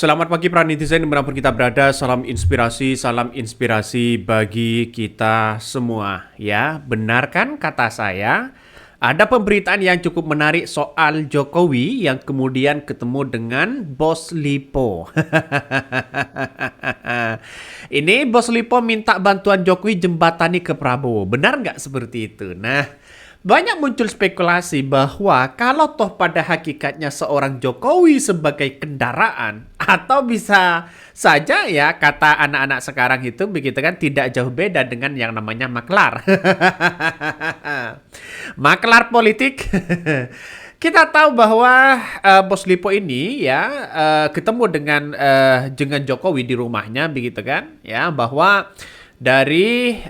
Selamat pagi para netizen dimanapun kita berada, salam inspirasi bagi kita semua. Ya, benar kan kata saya? Ada pemberitaan yang cukup menarik soal Jokowi yang kemudian ketemu dengan Bos Lipo. Ini Bos Lipo minta bantuan Jokowi jembatani ke Prabowo. Benar nggak seperti itu? Nah, banyak muncul spekulasi bahwa kalau toh pada hakikatnya seorang Jokowi sebagai kendaraan atau bisa saja ya kata anak-anak sekarang itu begitu kan tidak jauh beda dengan yang namanya maklar. Maklar politik. Kita tahu bahwa Bos Lipo ini ya ketemu dengan Jokowi di rumahnya begitu kan ya bahwa dari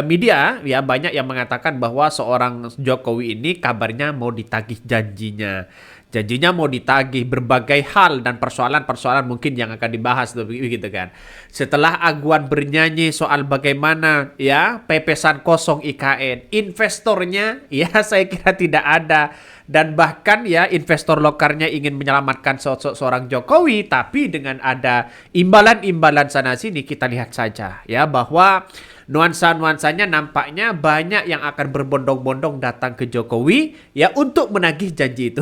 media ya banyak yang mengatakan bahwa seorang Jokowi ini kabarnya mau ditagih janjinya. Janjinya mau ditagih berbagai hal dan persoalan-persoalan mungkin yang akan dibahas begitu kan. Setelah Aguan bernyanyi soal bagaimana ya pepesan kosong IKN, investornya ya saya kira tidak ada. Dan bahkan ya investor lokalnya ingin menyelamatkan seorang Jokowi, tapi dengan ada imbalan-imbalan sana sini kita lihat saja ya bahwa nuansa-nuansanya nampaknya banyak yang akan berbondong-bondong datang ke Jokowi ya untuk menagih janji itu.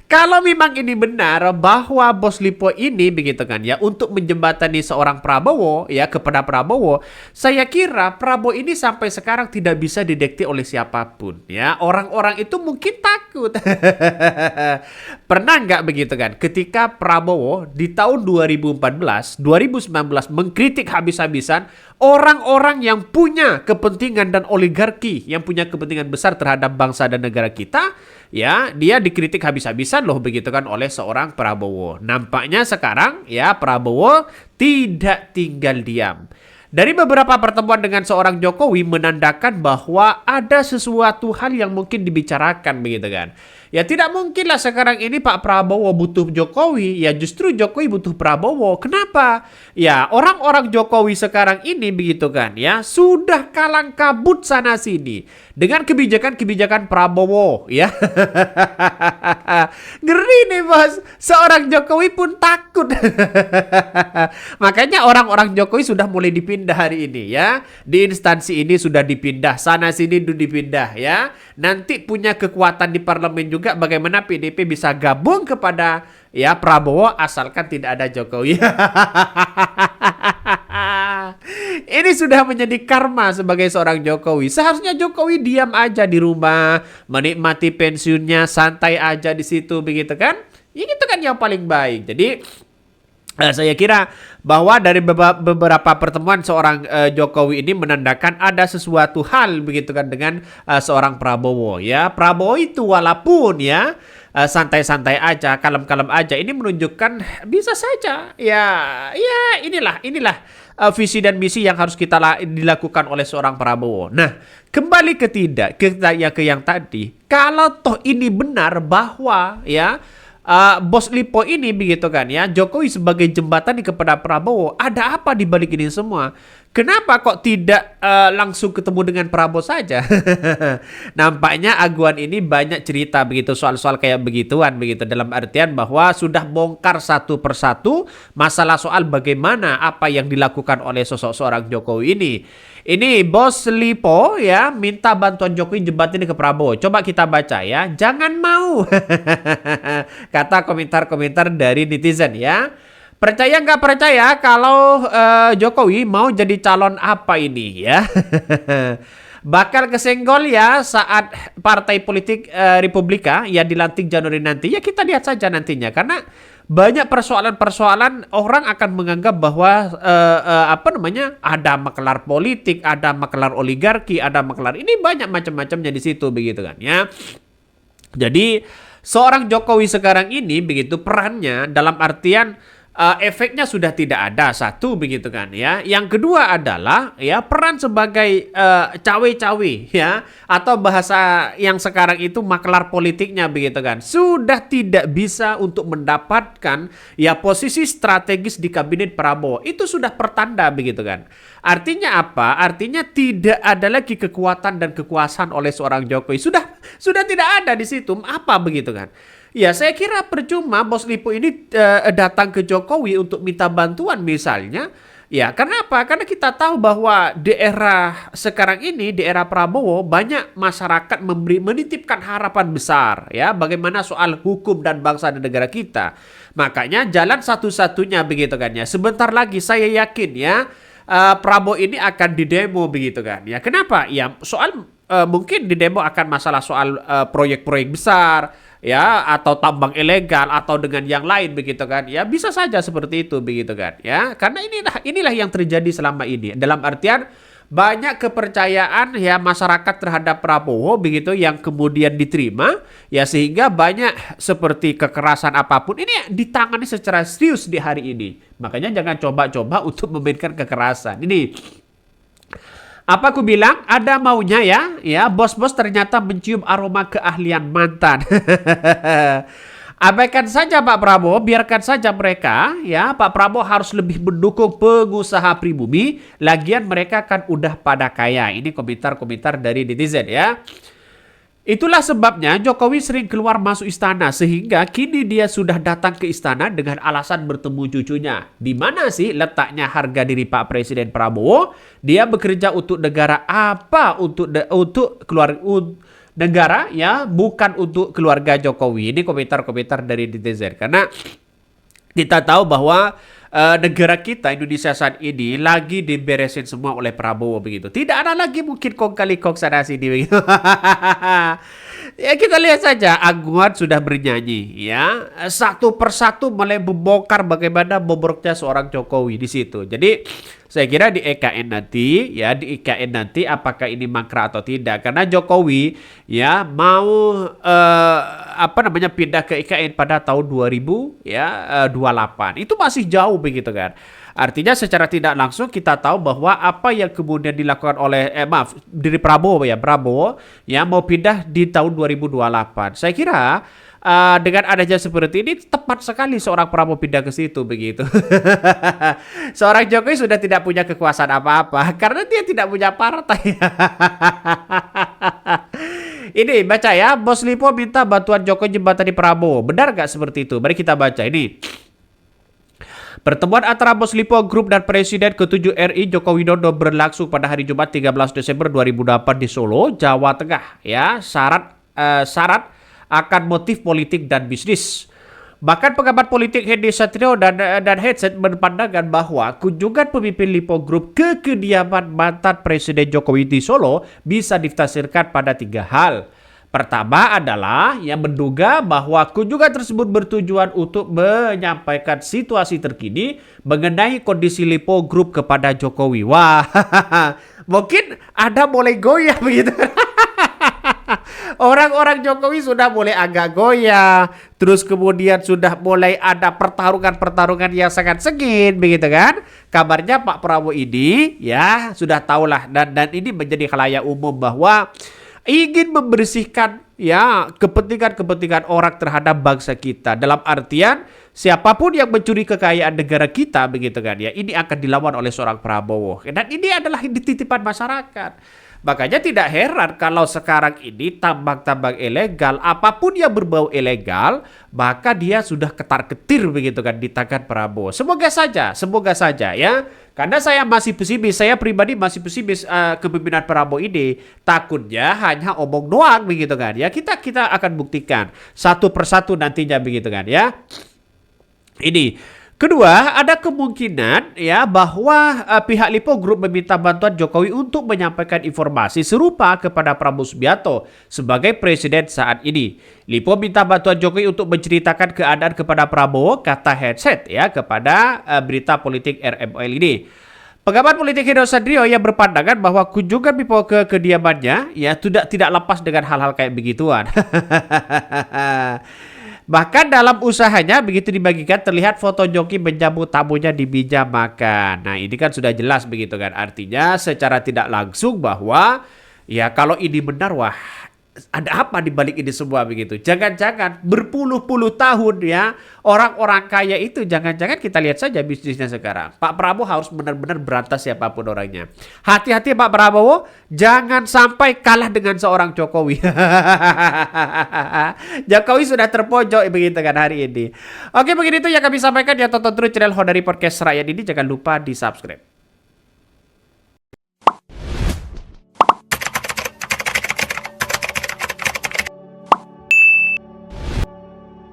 Kalau memang ini benar bahwa Bos Lipo ini begitu kan ya untuk menjembatani seorang Prabowo ya kepada Prabowo, saya kira Prabowo ini sampai sekarang tidak bisa dideteksi oleh siapapun ya. Orang-orang itu mungkin takut. Pernah nggak begitu kan ketika Prabowo di tahun 2014, 2019 mengkritik habis-habisan orang-orang yang punya kepentingan dan oligarki yang punya kepentingan besar terhadap bangsa dan negara kita, ya, dia dikritik habis-habisan loh begitu kan oleh seorang Prabowo. Nampaknya sekarang ya Prabowo tidak tinggal diam. Dari beberapa pertemuan dengan seorang Jokowi menandakan bahwa ada sesuatu hal yang mungkin dibicarakan begitu kan. Ya tidak mungkinlah sekarang ini Pak Prabowo butuh Jokowi, ya justru Jokowi butuh Prabowo. Kenapa? Ya orang-orang Jokowi sekarang ini begitu kan ya sudah kalang kabut sana sini dengan kebijakan-kebijakan Prabowo ya. Ngeri nih bos, seorang Jokowi pun takut. Makanya orang-orang Jokowi sudah mulai dipindah hari ini ya. Di instansi ini sudah dipindah, sana sini dipindah ya. Nanti punya kekuatan di parlemen juga bagaimana PDP bisa gabung kepada ya Prabowo asalkan tidak ada Jokowi. Ini sudah menjadi karma sebagai seorang Jokowi. Seharusnya Jokowi diam aja di rumah, menikmati pensiunnya, santai aja di situ begitu kan? Ya itu kan yang paling baik. Jadi saya kira bahwa dari beberapa pertemuan seorang Jokowi ini menandakan ada sesuatu hal begitu kan dengan seorang Prabowo ya. Prabowo itu walaupun ya santai-santai aja, kalem-kalem aja, ini menunjukkan bisa saja ya inilah visi dan misi yang harus dilakukan oleh seorang Prabowo. Nah, kembali ke yang tadi, kalau toh ini benar bahwa ya Bos Lipo ini begitu kan ya Jokowi sebagai jembatan kepada Prabowo, ada apa di balik ini semua? Kenapa kok tidak langsung ketemu dengan Prabowo saja? Nampaknya Aguan ini banyak cerita begitu soal-soal kayak begituan begitu, dalam artian bahwa sudah bongkar satu persatu masalah soal bagaimana apa yang dilakukan oleh sosok seorang Jokowi ini. Ini Bos Lipo ya minta bantuan Jokowi jembatin ke Prabowo. Coba kita baca ya. Jangan mau. Kata komentar-komentar dari netizen ya. Percaya nggak percaya kalau Jokowi mau jadi calon apa ini ya? Bakal kesenggol ya saat partai politik Republika ya dilantik Januari nanti. Ya kita lihat saja nantinya karena banyak persoalan-persoalan orang akan menganggap bahwa ada maklar politik, ada maklar oligarki, ada maklar ini banyak macam-macamnya di situ begitu kan ya. Jadi seorang Jokowi sekarang ini begitu perannya dalam artian efeknya sudah tidak ada satu begitu kan ya. Yang kedua adalah ya peran sebagai cawe-cawe ya atau bahasa yang sekarang itu maklar politiknya begitu kan sudah tidak bisa untuk mendapatkan ya posisi strategis di kabinet Prabowo. Itu sudah pertanda begitu kan. Artinya apa? Artinya tidak ada lagi kekuatan dan kekuasaan oleh seorang Jokowi. Sudah tidak ada di situ. Apa begitu kan? Ya, saya kira percuma Bos Lipo ini datang ke Jokowi untuk minta bantuan misalnya. Ya, karena apa? Karena kita tahu bahwa di era sekarang ini, di era Prabowo, banyak masyarakat menitipkan harapan besar ya, bagaimana soal hukum dan bangsa dan negara kita. Makanya jalan satu-satunya begitu kan ya. Sebentar lagi saya yakin ya, Prabowo ini akan didemo begitu kan ya. Kenapa? Ya, soal mungkin didemo akan masalah soal proyek-proyek besar ya, atau tambang ilegal atau dengan yang lain begitu kan ya, bisa saja seperti itu begitu kan ya, karena inilah yang terjadi selama ini, dalam artian banyak kepercayaan ya masyarakat terhadap Prabowo begitu yang kemudian diterima ya, sehingga banyak seperti kekerasan apapun ini ditangani secara serius di hari ini. Makanya jangan coba-coba untuk memainkan kekerasan ini. Apa aku bilang? Ada maunya ya. Ya, bos-bos ternyata mencium aroma keahlian mantan. Abaikan saja Pak Prabowo, biarkan saja mereka ya. Pak Prabowo harus lebih mendukung pengusaha pribumi, lagian mereka kan udah pada kaya. Ini komentar-komentar dari netizen ya. Itulah sebabnya Jokowi sering keluar masuk istana, sehingga kini dia sudah datang ke istana dengan alasan bertemu cucunya. Di mana sih letaknya harga diri Pak Presiden Prabowo? Dia bekerja untuk negara apa? Untuk negara ya, bukan untuk keluarga Jokowi. Ini komentar-komentar dari netizen. Karena kita tahu bahwa negara kita Indonesia saat ini lagi diberesin semua oleh Prabowo begitu. Tidak ada lagi mungkin kong kali kong sana sini begitu. Ya, kita lihat saja Angguan sudah bernyanyi ya, satu persatu mulai membongkar bagaimana bobroknya seorang Jokowi di situ. Jadi saya kira di EKN nanti ya, di IKN nanti apakah ini mangkrak atau tidak, karena Jokowi ya mau pindah ke IKN pada tahun 2000 ya 28. Itu masih jauh begitu kan. Artinya secara tidak langsung kita tahu bahwa apa yang kemudian dilakukan oleh dari Prabowo ya mau pindah di tahun 2028. Saya kira dengan adanya seperti ini tepat sekali seorang Prabowo pindah ke situ begitu. Seorang Jokowi sudah tidak punya kekuasaan apa-apa karena dia tidak punya partai. Ini baca ya, Bos Lipo minta bantuan Jokowi jembatani Prabowo. Benar gak seperti itu? Mari kita baca ini. Pertemuan antara Bos Lipo Group dan Presiden ke-7 RI Joko Widodo berlangsung pada hari Jumat 13 Desember 2008 di Solo, Jawa Tengah. Ya, syarat akan motif politik dan bisnis. Bahkan pengamat politik Hendy Satrio dan Headset berpandangan bahwa kunjungan pemimpin Lipo Group ke kediaman mantan Presiden Jokowi di Solo bisa ditafsirkan pada 3 hal. Pertama adalah yang menduga bahwa kunjungan tersebut bertujuan untuk menyampaikan situasi terkini mengenai kondisi Lipo Group kepada Jokowi. Wah, mungkin ada mulai goyah begitu. Orang-orang Jokowi sudah mulai agak goyah, terus kemudian sudah mulai ada pertarungan-pertarungan yang sangat sengit begitu kan. Kabarnya Pak Prabowo ini ya sudah tahulah dan ini menjadi khalayak umum bahwa ingin membersihkan ya kepentingan-kepentingan orang terhadap bangsa kita. Dalam artian siapapun yang mencuri kekayaan negara kita begitu kan ya, ini akan dilawan oleh seorang Prabowo. Dan ini adalah titipan masyarakat. Makanya tidak heran kalau sekarang ini tambang-tambang ilegal, apapun yang berbau ilegal, maka dia sudah ketar-ketir begitu kan di tangan Prabowo. Semoga saja ya. Karena saya masih pesimis, saya pribadi masih pesimis kepemimpinan Prabowo ini. Takutnya hanya omong doang begitu kan ya. Kita akan buktikan satu persatu nantinya begitu kan ya. Ini. Kedua, ada kemungkinan ya bahwa pihak Lipo Group meminta bantuan Jokowi untuk menyampaikan informasi serupa kepada Prabowo Subianto sebagai presiden saat ini. Lipo minta bantuan Jokowi untuk menceritakan keadaan kepada Prabowo, kata Headset ya kepada berita politik RMOL ini. Pengamat politik Hendy Satrio yang berpandangan bahwa kunjungan Lipo ke kediamannya ya tidak lepas dengan hal-hal kayak begituan. Bahkan dalam usahanya begitu dibagikan terlihat foto Jokowi menyambut tamunya di meja makan. Nah ini kan sudah jelas begitu kan. Artinya secara tidak langsung bahwa ya kalau ini benar wah ada apa di balik ini semua begitu? Jangan-jangan berpuluh-puluh tahun ya orang-orang kaya itu jangan-jangan kita lihat saja bisnisnya sekarang. Pak Prabowo harus benar-benar berantas siapapun orangnya. Hati-hati Pak Prabowo, jangan sampai kalah dengan seorang Jokowi. Jokowi sudah terpojok begitu kan hari ini. Oke, begitu yang kami sampaikan ya, tonton terus channel Honda Podcast Rakyat ini, jangan lupa di subscribe.